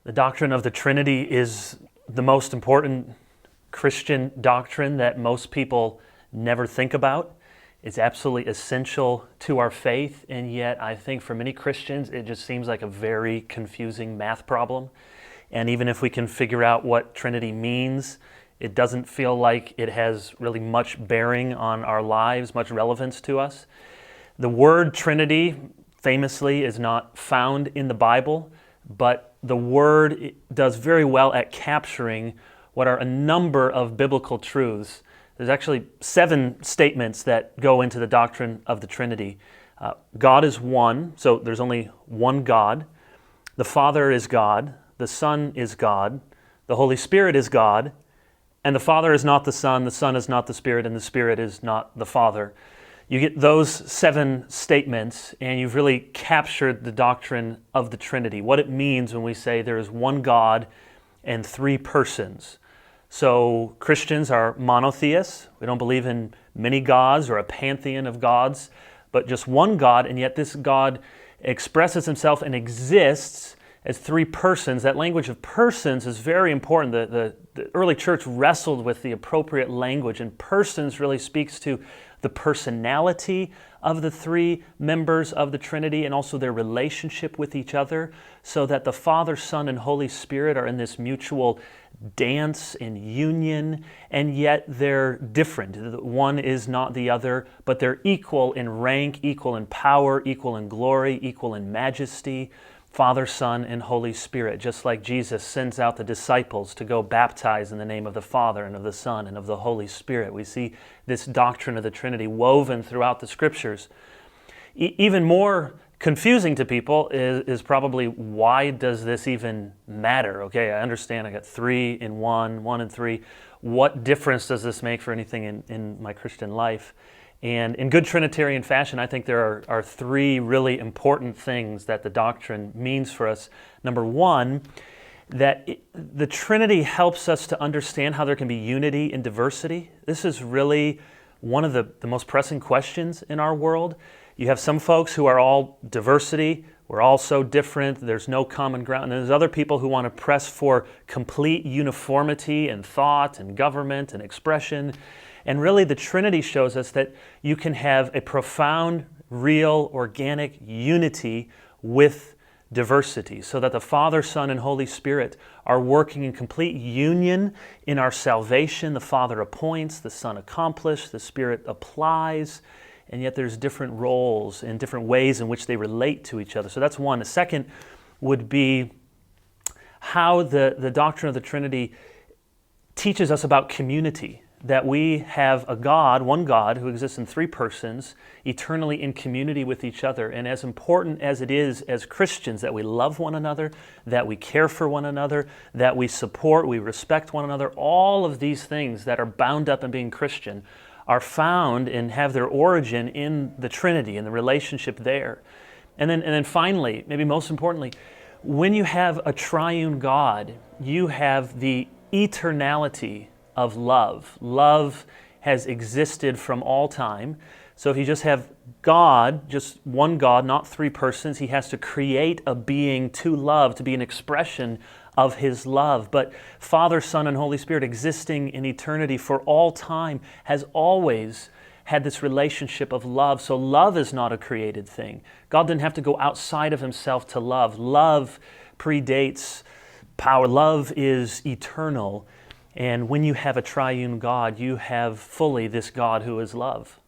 The doctrine of the Trinity is the most important Christian doctrine that most people never think about. It's absolutely essential to our faith, and yet I think for many Christians it just seems like a very confusing math problem. And even if we can figure out what Trinity means, it doesn't feel like it has really much bearing on our lives, much relevance to us. The word Trinity, famously, is not found in the Bible, but the word does very well at capturing what are a number of biblical truths. There's actually 7 statements that go into the doctrine of the Trinity. God is one, so there's only one God. The Father is God. The Son is God. The Holy Spirit is God. And the Father is not the Son is not the Spirit, and the Spirit is not the Father. You get those 7 statements, and you've really captured the doctrine of the Trinity, what it means when we say there is one God and 3 persons. So Christians are monotheists. We don't believe in many gods or a pantheon of gods, but just one God, and yet this God expresses himself and exists as 3 persons. That language of persons is very important. The early church wrestled with the appropriate language, and persons really speaks to the personality of the 3 members of the Trinity and also their relationship with each other, so that the Father, Son, and Holy Spirit are in this mutual dance and union, and yet they're different. One is not the other, but they're equal in rank, equal in power, equal in glory, equal in majesty. Father, Son, and Holy Spirit, just like Jesus sends out the disciples to go baptize in the name of the Father and of the Son and of the Holy Spirit. We see this doctrine of the Trinity woven throughout the Scriptures. Even more confusing to people is probably, why does this even matter? Okay, I understand I got 3 in 1, 1 in 3. What difference does this make for anything in my Christian life? And in good Trinitarian fashion, I think there are 3 really important things that the doctrine means for us. Number 1, that the Trinity helps us to understand how there can be unity in diversity. This is really one of the most pressing questions in our world. You have some folks who are all diversity, we're all so different, there's no common ground. And there's other people who want to press for complete uniformity in thought and government and expression. And really the Trinity shows us that you can have a profound, real, organic unity with diversity, so that the Father, Son, and Holy Spirit are working in complete union in our salvation. The Father appoints, the Son accomplishes, the Spirit applies, and yet there's different roles and different ways in which they relate to each other. So that's one. The second would be how the doctrine of the Trinity teaches us about community. That we have a God, one God, who exists in 3 persons, eternally in community with each other. And as important as it is as Christians that we love one another, that we care for one another, that we support, we respect one another, all of these things that are bound up in being Christian are found and have their origin in the Trinity and the relationship there. And then finally, maybe most importantly, when you have a triune God, you have the eternality of love. Love has existed from all time. So if you just have God, just one God, not 3 persons, he has to create a being to love, to be an expression of his love. But Father, Son, and Holy Spirit existing in eternity for all time has always had this relationship of love. So love is not a created thing. God didn't have to go outside of himself to love. Love predates power. Love is eternal. And when you have a triune God, you have fully this God who is love.